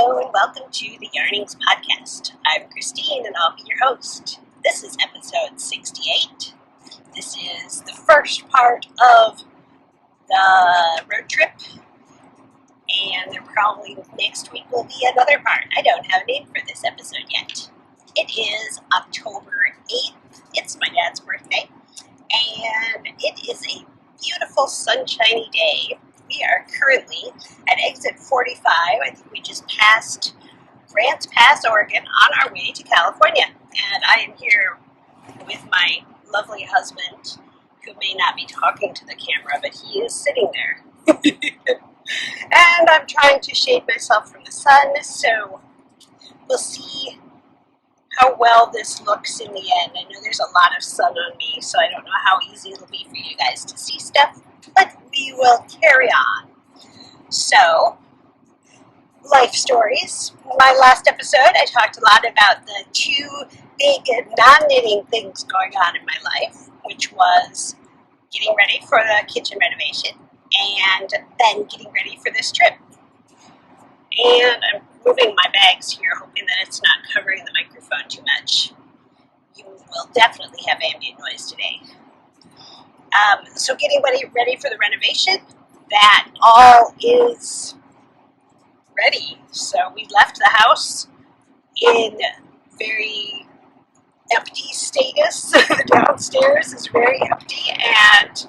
Hello and welcome to the Yarnings Podcast. I'm Christine and I'll be your host. This is episode 68. This is the first part of the road trip, and there probably next week will be another part. I don't have a name for this episode yet. It is October 8th. It's my dad's birthday, and it is a beautiful sunshiny day. We are currently at exit 45. I think we just passed Grants Pass, Oregon, on our way to California. And I am here with my lovely husband, who may not be talking to the camera, but he is sitting there. And I'm trying to shade myself from the sun, so we'll see how well this looks in the end. I know there's a lot of sun on me, so I don't know how easy it'll be for you guys to see stuff, but we will carry on. So, life stories. In my last episode, I talked a lot about the two big non-knitting things going on in my life, which was getting ready for the kitchen renovation and then getting ready for this trip. And I'm moving my bags here, hoping that it's not covering the microphone too much. You will definitely have ambient noise today. So getting ready for the renovation, that all is ready. So we left the house in very empty status. Downstairs is very empty, and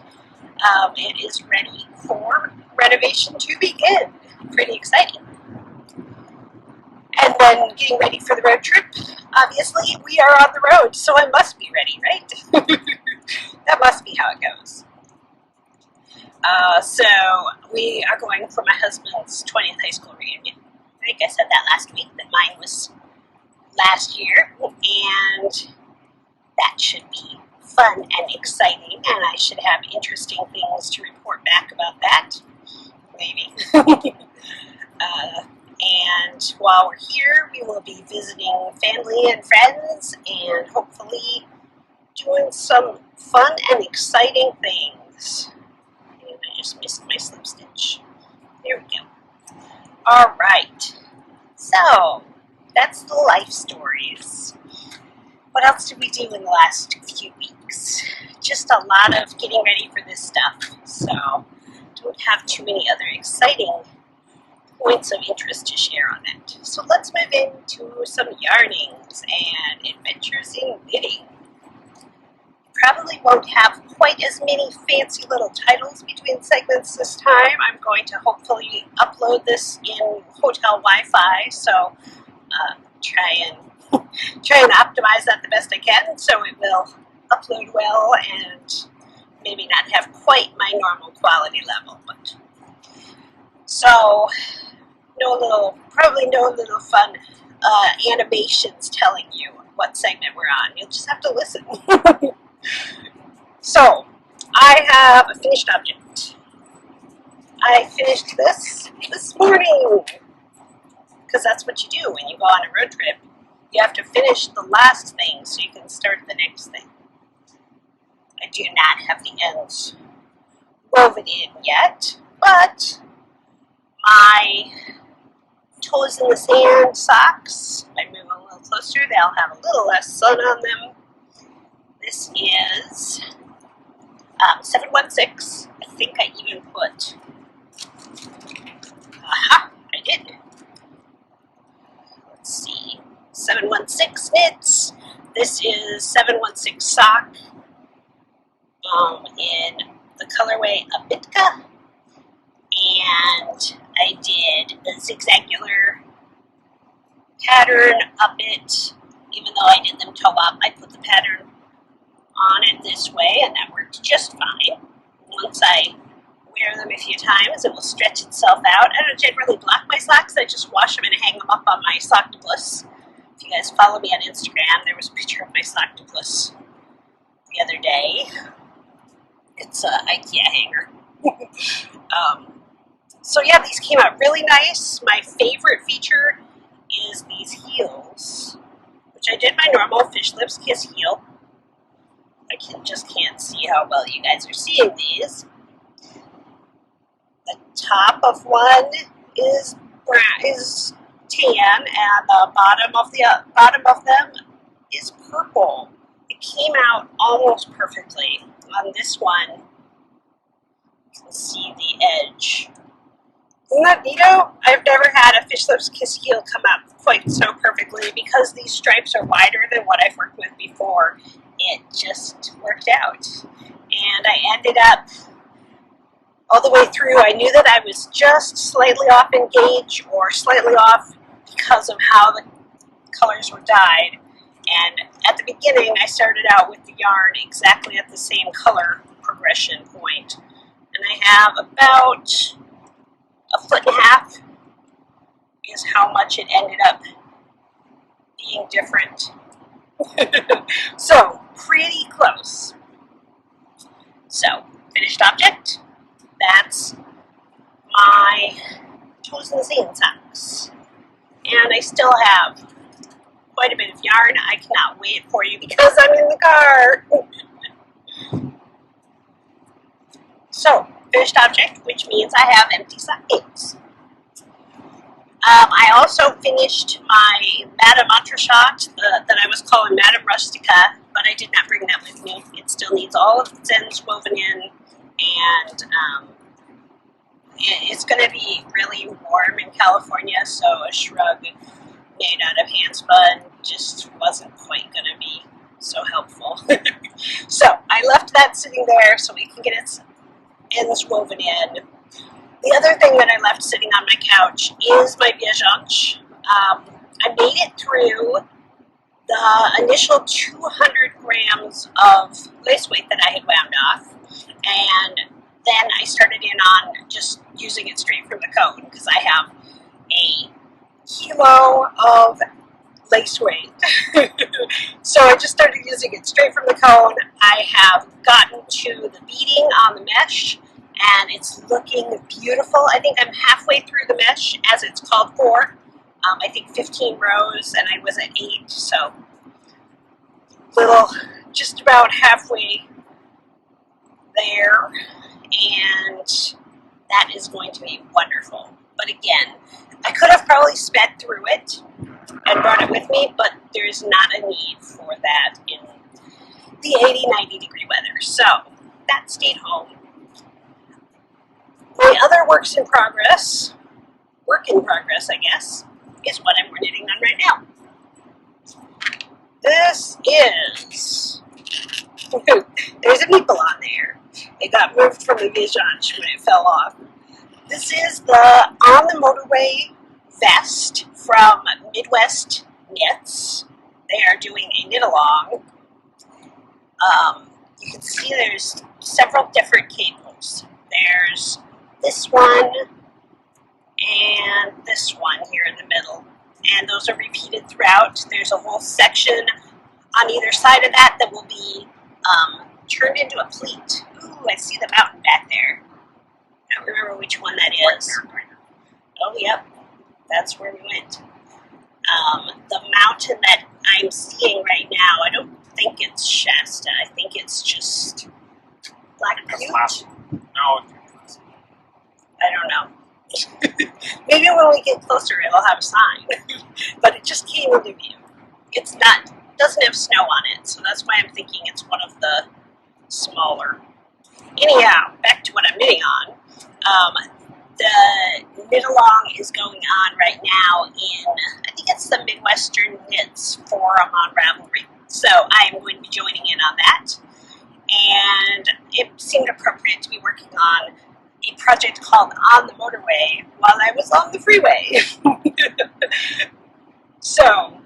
it is ready for renovation to begin. Pretty exciting. And then getting ready for the road trip. Obviously, we are on the road, so I must be ready, right? That must be how it goes. So we are going for my husband's 20th high school reunion. I think I said that last week, that mine was last year, and that should be fun and exciting, and I should have interesting things to report back about that, maybe. And while we're here, we will be visiting family and friends and hopefully doing some fun and exciting things. And I just missed my slip stitch. There we go. All right. So, that's the life stories. What else did we do in the last few weeks? Just a lot of getting ready for this stuff. So, don't have too many other exciting points of interest to share on it. So let's move into some yarnings and adventures in knitting. Probably won't have quite as many fancy little titles between segments this time. I'm going to hopefully upload this in hotel Wi-Fi, so try and optimize that the best I can so it will upload well and maybe not have quite my normal quality level. But so probably no little fun animations telling you what segment we're on. You'll just have to listen. So, I have a finished object. I finished this morning, because that's what you do when you go on a road trip. You have to finish the last thing so you can start the next thing. I do not have the ends woven in yet, but my toes in the sand socks, if I move a little closer, they'll have a little less sun on them. This is 716. I think I even put, I did. Let's see, 716 knits. This is 716 sock in the colorway Abitka. And I did a zigzagular pattern up it. Even though I did them toe up, I put the pattern on it this way, and that worked just fine. Once I wear them a few times, it will stretch itself out. I don't generally block my socks. I just wash them and hang them up on my Socktoplus. If you guys follow me on Instagram, there was a picture of my Socktoplus the other day. It's an IKEA hanger. So yeah, these came out really nice. My favorite feature is these heels, which I did my normal Fish Lips Kiss heel. I just can't see how well you guys are seeing these. The top of one is tan, and the bottom of them is purple. It came out almost perfectly. On this one, you can see the edge. Isn't that neato? I've never had a fish lips kiss heel come out quite so perfectly because these stripes are wider than what I've worked with before. It just worked out. And I ended up all the way through. I knew that I was just slightly off in gauge or slightly off because of how the colors were dyed. And at the beginning, I started out with the yarn exactly at the same color progression point. And I have about a foot and a half is how much it ended up being different. So, pretty close. So, finished object. That's my toes and zine socks. And I still have quite a bit of yarn. I cannot wait for you because I'm in the car. So, finished object, which means I have empty stockings. I also finished my Madame Entrechot that I was calling Madame Rustica, but I did not bring that with me. It still needs all of its ends woven in, and it's going to be really warm in California, so a shrug made out of handspun just wasn't quite going to be so helpful. So I left that sitting there so we can get its ends woven in. The other thing that I left sitting on my couch is my biageage. I made it through the initial 200 grams of lace weight that I had wound off, and then I started in on just using it straight from the cone because I have a kilo of lace weight. So I just started using it straight from the cone. I have gotten to the beading on the mesh, and it's looking beautiful. I think I'm halfway through the mesh as it's called for. I think 15 rows, and I was at 8, so just about halfway there, and that is going to be wonderful. But again, I could have probably sped through it and brought it with me, but there's not a need for that in the 80-90 degree weather, so that stayed home. My other work in progress, I guess, is what I'm knitting on right now. This is, there's a nipple on there. It got moved from the biageage when it fell off. This is the On the Motorway vest from Midwest Knits. They are doing a knit along. You can see there's several different cables. There's this one and this one here in the middle, and those are repeated throughout. There's a whole section on either side of that that will be turned into a pleat. Ooh, I see the mountain back there. I don't remember which one that is. Oh, yep, that's where we went. The mountain that I'm seeing right now, I don't think it's Shasta. I think it's just Black Butte. No. I don't know. Maybe when we get closer, it'll have a sign. But it just came into view. It doesn't have snow on it, so that's why I'm thinking it's one of the smaller. Anyhow, back to what I'm knitting on. The knit along is going on right now in, I think it's the Midwestern Knits Forum on Ravelry. So I am going to be joining in on that. And it seemed appropriate to be working on a project called On the Motorway while I was on the freeway. So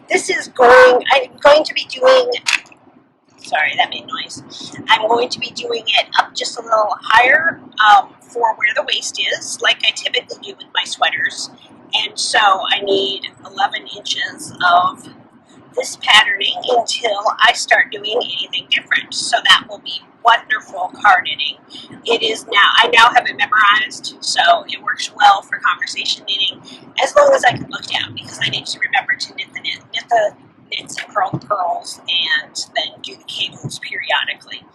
this is I'm going to be doing, sorry, that made noise. I'm going to be doing it up just a little higher for where the waist is, like I typically do with my sweaters. And so I need 11 inches of this patterning until I start doing anything different. So that will be wonderful car knitting. It is now, I now have it memorized, so it works well for conversation knitting as long as I can look down, because I need to remember to knit the knits and purl the purls, and then do the cables periodically.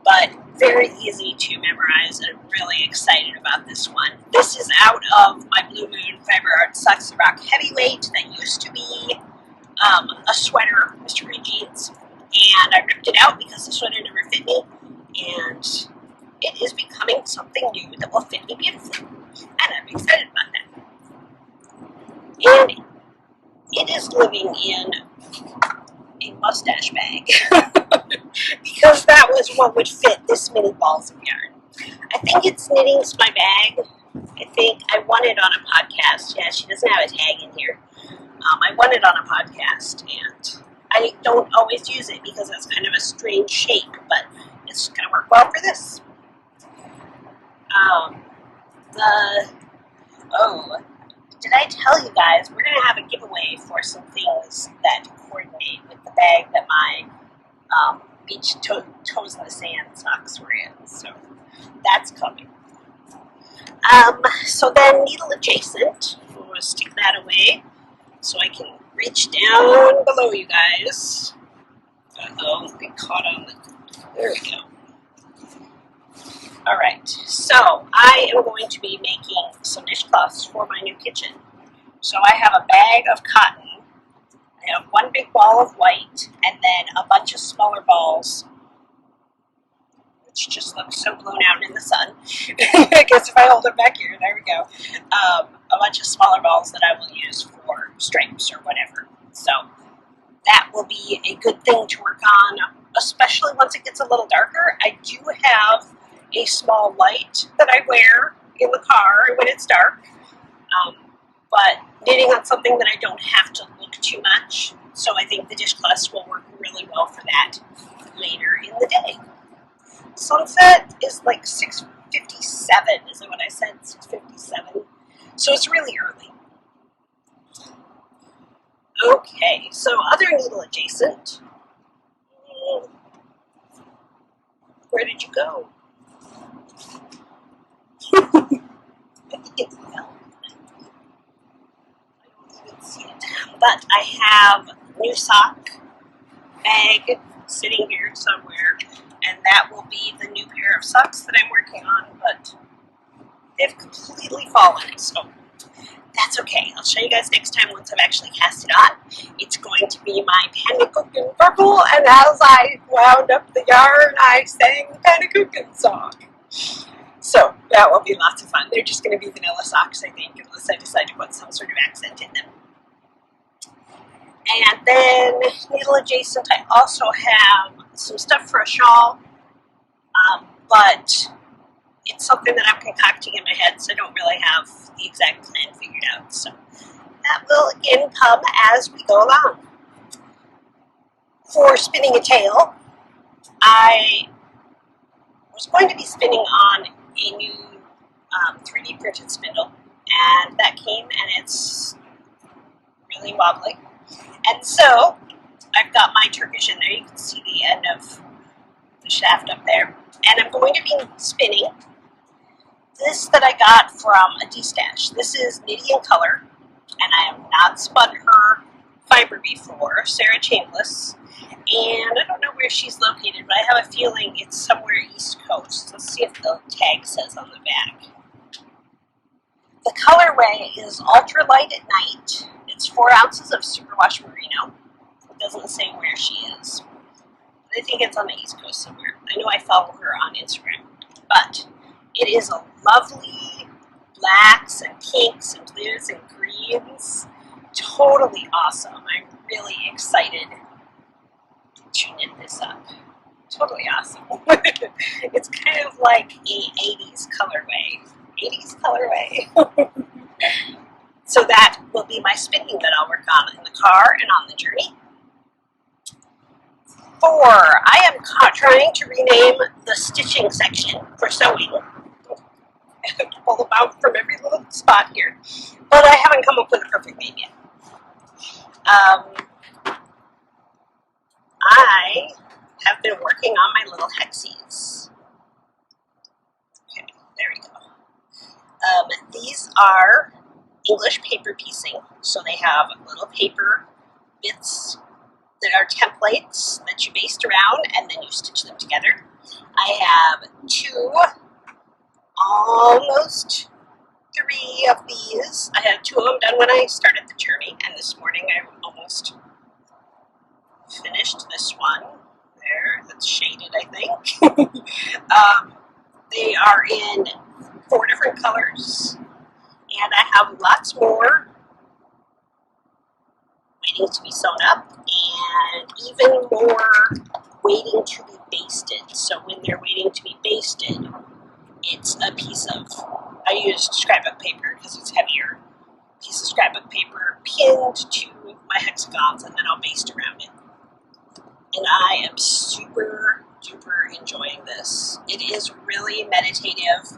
but very easy to memorize, and I'm really excited about this one. This is out of my Blue Moon Fiber Art Socks and Rock Heavyweight that used to be a sweater, Mr. Green Jeans, and I ripped it out because the sweater never fit me, and it is becoming something new that will fit me beautifully, and I'm excited about that. And it is living in a mustache bag because that was what would fit this many balls of yarn. I think it's Knitting's my bag. I think I won it on a podcast. Yeah, she doesn't have a tag in here. I won it on a podcast, and I don't always use it because it's kind of a strange shape, but it's going to work well for this. Did I tell you guys we're going to have a giveaway for some things that coordinate with the bag that my beach toes in the sand socks were in, so that's coming. So then needle adjacent, we'll stick that away so I can reach down below you guys. Uh-oh, get caught on the, there we go. Alright, so I am going to be making some dishcloths for my new kitchen. So I have a bag of cotton, I have one big ball of white, and then a bunch of smaller balls, which just looks so blown out in the sun. I guess if I hold it back here, there we go. A bunch of smaller balls that I will use for stripes or whatever. So that will be a good thing to work on, especially once it gets a little darker. I do have a small light that I wear in the car when it's dark, but knitting on something that I don't have to look too much, so I think the dishcloths will work really well for that later in the day. Sunset is like 6:57, is that what I said? 6:57. So it's really early. Okay, so other needle adjacent. Where did you go? I think it's fell. I don't even see it. But I have a new sock bag sitting here somewhere, and that will be the new pair of socks that I'm working on, but they've completely fallen, so that's okay. I'll show you guys next time once I've actually cast it on. It's going to be my Panda Cookin' Purple, and as I wound up the yarn, I sang the Panda Cookin' song. So that will be lots of fun. They're just going to be vanilla socks, I think, unless I decide to put some sort of accent in them. And then needle adjacent, I also have some stuff for a shawl, but it's something that I'm concocting in my head, so I don't really have the exact plan figured out. So that will again come as we go along. For spinning a tail, I was going to be spinning on a new 3D printed spindle, and that came, and it's really wobbly. And so I've got my Turkish in there. You can see the end of the shaft up there. And I'm going to be spinning this that I got from a D-stash. This is Knitty in Color, and I have not spun her fiber before, Sarah Chambliss. And I don't know where she's located, but I have a feeling it's somewhere East Coast. Let's see if the tag says on the back. The colorway is Ultra Light at Night. It's 4 ounces of superwash merino. It doesn't say where she is. I think it's on the East Coast somewhere. I know I follow her on Instagram. But it is a lovely blacks and pinks and blues and greens. Totally awesome. I'm really excited to knit this up. Totally awesome. It's kind of like a 80s colorway. 80s colorway. So that will be my spinning that I'll work on in the car and on the journey. 4, I am trying to rename the stitching section for sewing. I have to pull them out from every little spot here, but I haven't come up with a perfect name yet. I have been working on my little hexies. Okay, there we go. These are English paper piecing, so they have little paper bits that are templates that you baste around and then you stitch them together. I have 2, almost 3 of these. I had 2 of them done when I started the journey, and this morning I almost finished this one. There, that's shaded, I think. They are in 4 different colors, and I have lots more waiting to be sewn up, and even more waiting to be basted. So when they're waiting to be basted, it's a piece of, I used scrapbook paper because it's heavier, piece of scrapbook paper pinned to my hexagons, and then I'll baste around it. And I am super duper enjoying this. It is really meditative.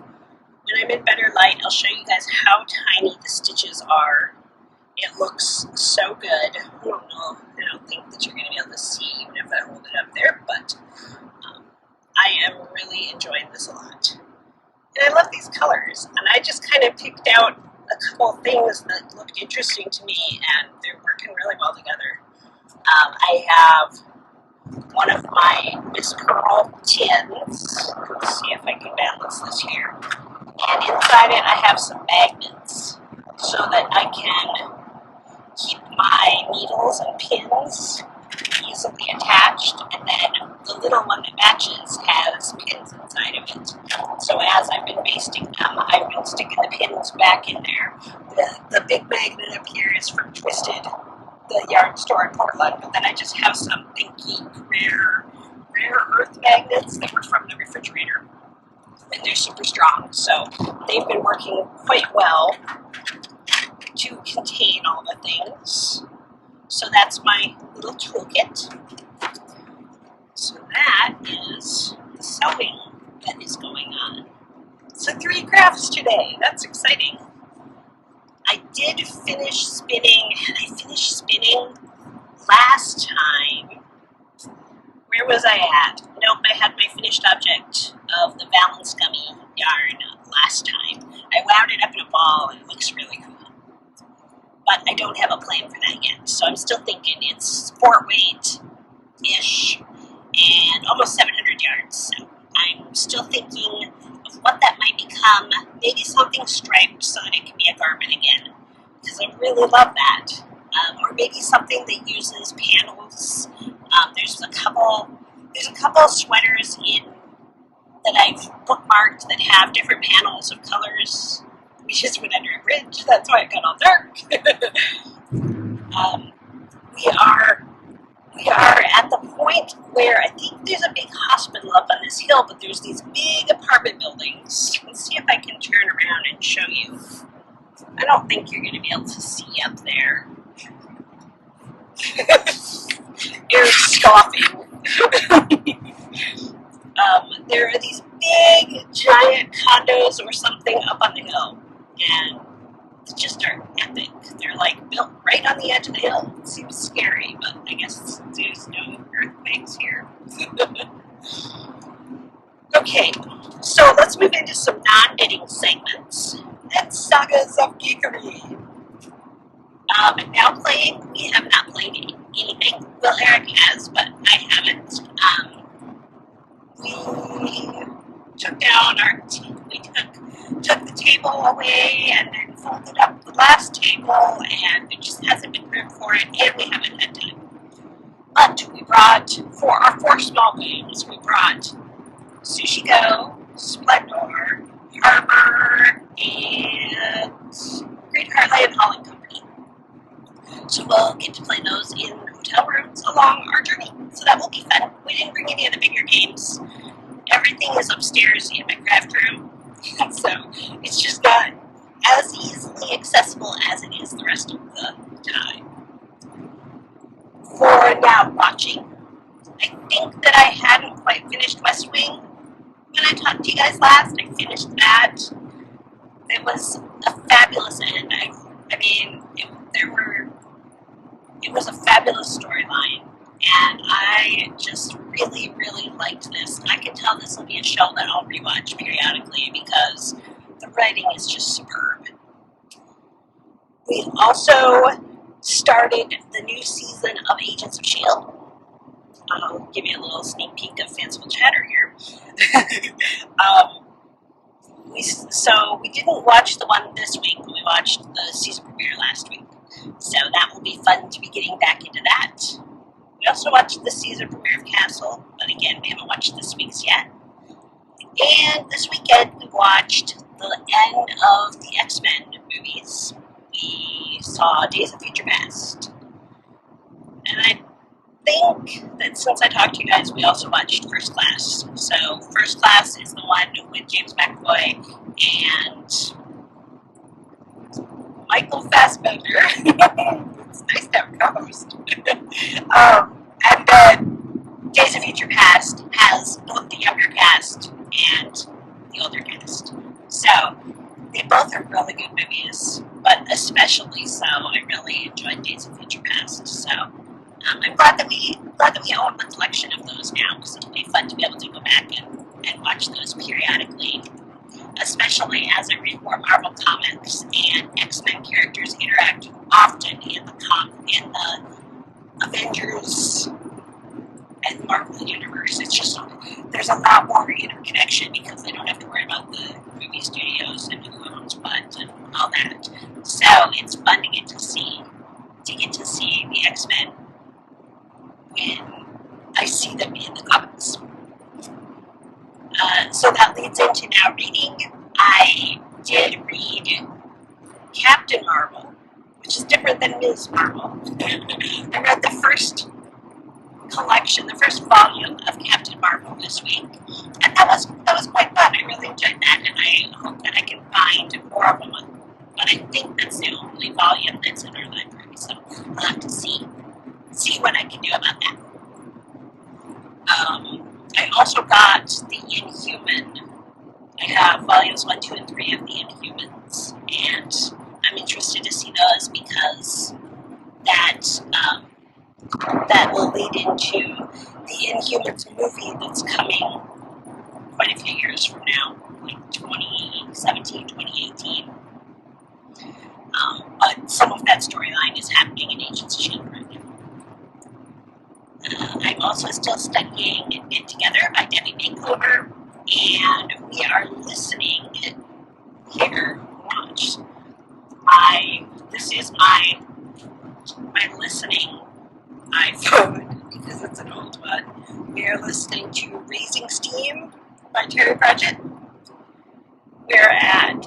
When I'm in better light, I'll show you guys how tiny the stitches are. It looks so good. I don't think that you're going to be able to see even if I hold it up there, but I am really enjoying this a lot. And I love these colors, and I just kind of picked out a couple of things that looked interesting to me, and they're working really well together. I have one of my Miss Pearl tins. Let's see if I can balance this here. And inside it I have some magnets so that I can keep my needles and pins easily attached, and then the little one that matches has pins inside of it. So as I've been basting them, I've been sticking the pins back in there. The big magnet up here is from Twisted, the yarn store in Portland, but then I just have some thinky rare earth magnets that were from the refrigerator, and they're super strong, so they've been working quite well to contain all the things. So that's my little toolkit. So that is the sewing that is going on. So 3 crafts today. That's exciting. I did finish spinning, and I finished spinning last time. Where was I at? Nope, I had my finished object of the Valance Gummy yarn last time. I wound it up in a ball, and it looks really cool. But I don't have a plan for that yet, so I'm still thinking it's sport weight-ish and almost 700 yards. So I'm still thinking of what that might become. Maybe something striped so that it can be a garment again, because I really love that. Or maybe something that uses panels. There's a couple of sweaters that I've bookmarked that have different panels of colors. We just went under a bridge, that's why it got all dark. We are at the point where I think there's a big hospital up on this hill, but there's these big apartment buildings. Let's see if I can turn around and show you. I don't think you're going to be able to see up there. Eric's scoffing. There are these big, giant condos or something up on the hill, and they just are epic. They're like built right on the edge of the hill. It seems scary, but I guess there's no earthquakes here. Okay, so let's move into some non-knitting segments and sagas of geekery. Now playing, we have not played anything. Well, Eric has, but I haven't. We took down we took the table away and then folded up the last table, and there just hasn't been room for it, and we haven't had time. But we brought, for our 4 small games, we brought Sushi Go, Splendor, Harbor, and Great Heartland Hauling Company. So we'll get to play those in hotel rooms along our journey. So that will be fun. We didn't bring any of the bigger games. Everything is upstairs in my craft room. So it's just not as easily accessible as it is the rest of the time. For now watching, I think that I hadn't quite finished West Wing when I talked to you guys last. I finished that. It was a fabulous end. It was a fabulous storyline, and I just really, really liked this. I can tell this will be a show that I'll rewatch periodically because the writing is just superb. We also started the new season of Agents of S.H.I.E.L.D. I'll give you a little sneak peek of fanciful chatter here. We didn't watch the one this week, but we watched the season premiere last week. So that will be fun to be getting back into that. We also watched the season premiere of Castle, but again, we haven't watched this week's yet. And this weekend, we watched the end of the X-Men movies. We saw Days of Future Past. And I think that since I talked to you guys, we also watched First Class. So First Class is the one with James McAvoy and Michael Fassbender. It's nice to have a co-host. And then Days of Future Past has both the younger cast and the older cast. So they both are really good movies, but especially so, I really enjoyed Days of Future Past. So I'm glad that we own the collection of those now, because it'll be fun to be able to go back and watch those periodically, especially as I read more Marvel comics and X-Men characters interact often in the Avengers and Marvel universe. It's just, there's a lot more interconnection because they don't have to worry about the movie studios and who owns what and all that. So it's fun to get to see the X-Men when I see them in the comics. So that leads into now reading. I did read Captain Marvel, which is different than Ms. Marvel. I read the first collection, the first volume of Captain Marvel this week, and that was quite fun. I really enjoyed that, and I hope that I can find more of them. But I think that's the only volume that's in our library, so I'll have to see what I can do about that. I also got the Inhuman. I have volumes 1, 2, and 3 of the Inhumans, and I'm interested to see those because that will lead into the Inhumans movie that's coming quite a few years from now, like 2017, 2018. But some of that storyline is happening in Agents of S.H.I.E.L.D. right now. I'm also still studying Knit Together by Debbie Makeover, and we are listening here. Watch. This is my listening iPhone because it's an old one. We are listening to Raising Steam by Terry Pratchett. We're at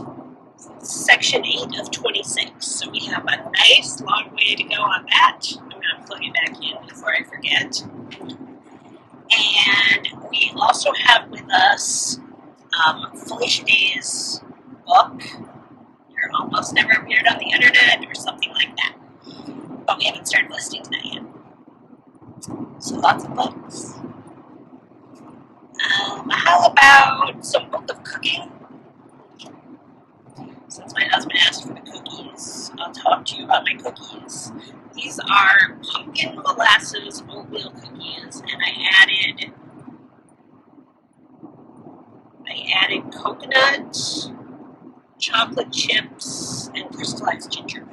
section 8 of 26, so we have a nice long way to go on that. I'm going to plug it back in before I forget. And we also have with us Felicia Day's book, You're Almost Never Appeared on the Internet, or something like that. But we haven't started listening to that yet. So lots of books. How about some book of cooking? Since my husband asked for the cookies, I'll talk to you about my cookies. These are pumpkin molasses oatmeal cookies, and I added coconut, chocolate chips, and crystallized ginger.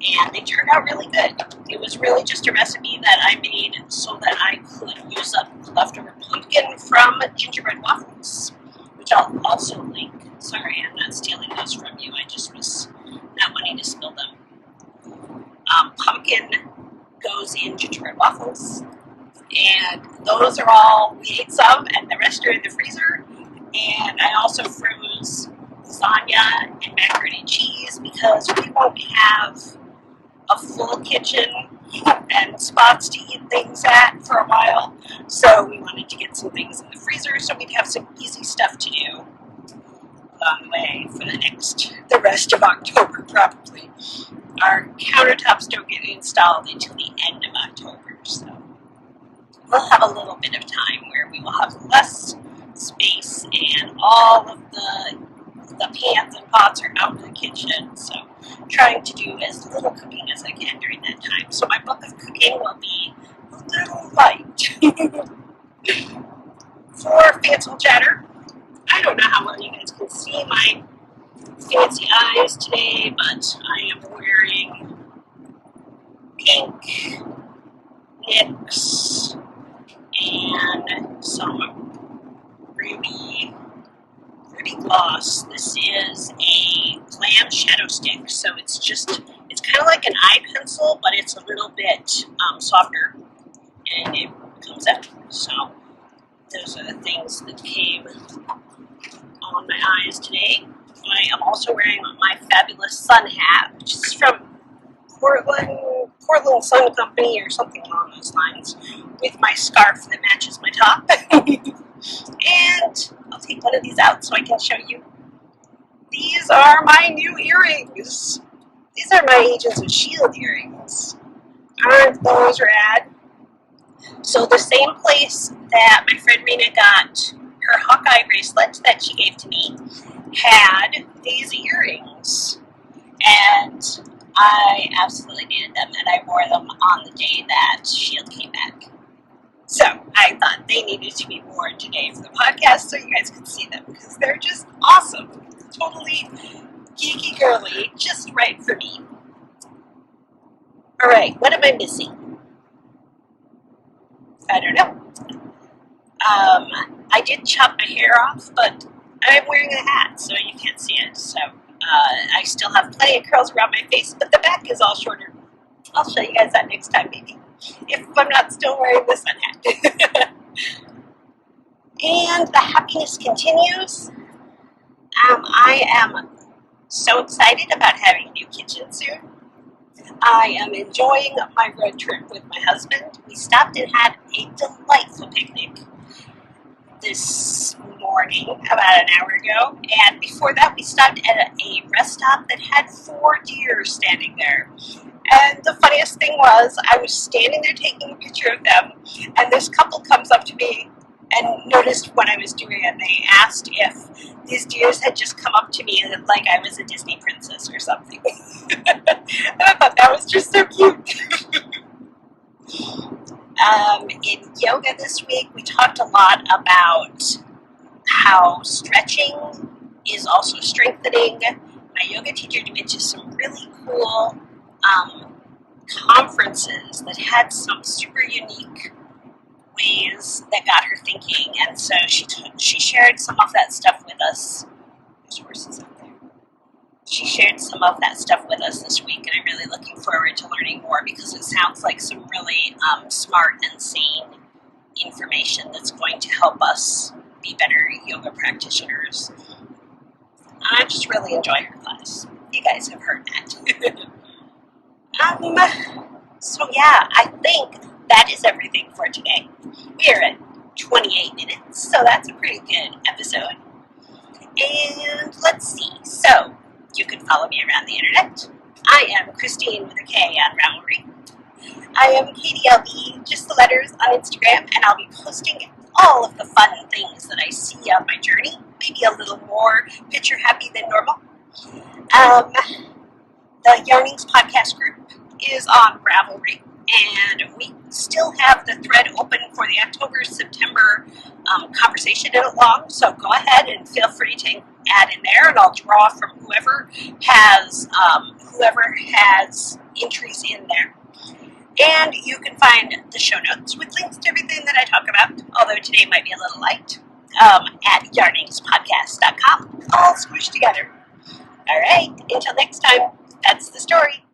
And they turned out really good. It was really just a recipe that I made so that I could use up leftover pumpkin from gingerbread waffles, which I'll also link. Sorry, I'm not stealing those from you. I just was not wanting to spill them. Pumpkin goes in gingerbread waffles, and those are all, we ate some, and the rest are in the freezer. And I also froze lasagna and macaroni and cheese because we won't have a full kitchen and spots to eat things at for a while. So we wanted to get some things in the freezer so we'd have some easy stuff to do along the way for the rest of October probably. Our countertops don't get installed until the end of October, so we'll have a little bit of time where we will have less space and all of the pans and pots are out in the kitchen, so trying to do as little cooking as I can during that time. So my book of cooking will be a little light. For fanciful chatter, I don't know how well you guys can see my fancy eyes today, but I am wearing NYX and some ruby gloss. This is a glam shadow stick, so it's kind of like an eye pencil, but it's a little bit softer, and it comes out. So those are the things that came on my eyes today. I am also wearing my fabulous sun hat, which is from Portland Sun Company or something along those lines, with my scarf that matches my top. And I'll take one of these out so I can show you. These are my new earrings. These are my Agents of S.H.I.E.L.D. earrings. Aren't those rad? So the same place that my friend Rena got her Hawkeye bracelet that she gave to me had these earrings. And I absolutely needed them, and I wore them on the day that S.H.I.E.L.D. came back. So I thought they needed to be worn today for the podcast so you guys could see them, because they're just awesome. Totally geeky girly, just right for me. Alright, what am I missing? I don't know. I did chop my hair off, but I'm wearing a hat, so you can't see it. So I still have plenty of curls around my face, but the back is all shorter. I'll show you guys that next time, maybe, if I'm not still wearing the sun hat. And the happiness continues. I am so excited about having a new kitchen soon. I am enjoying my road trip with my husband. We stopped and had a delightful picnic this morning, about an hour ago, and before that we stopped at a rest stop that had 4 deer standing there. And the funniest thing was, I was standing there taking a picture of them, and this couple comes up to me and noticed what I was doing, and they asked if these deers had just come up to me like I was a Disney princess or something. And I thought that was just so cute. In yoga this week, we talked a lot about how stretching is also strengthening. My yoga teacher went to some really cool conferences that had some super unique ways that got her thinking, and so she shared some of that stuff with us. There's horses out there. She shared some of that stuff with us this week, and I'm really looking forward to learning more, because it sounds like some really smart and sane information that's going to help us be better yoga practitioners. I just really enjoy her class. You guys have heard that. So yeah, I think that is everything for today. We are at 28 minutes, so that's a pretty good episode. And let's see, so you can follow me around the internet. I am Christine with a K on Ravelry. I am KDLB, just the letters, on Instagram, and I'll be posting all of the fun things that I see on my journey, maybe a little more picture happy than normal. The Yarnings podcast group is on Ravelry, and we still have the thread open for the October-September conversation along, so go ahead and feel free to add in there, and I'll draw from whoever has entries in there. And you can find the show notes with links to everything that I talk about, although today might be a little light, at yarningspodcast.com, all squished together. All right, until next time, that's the story.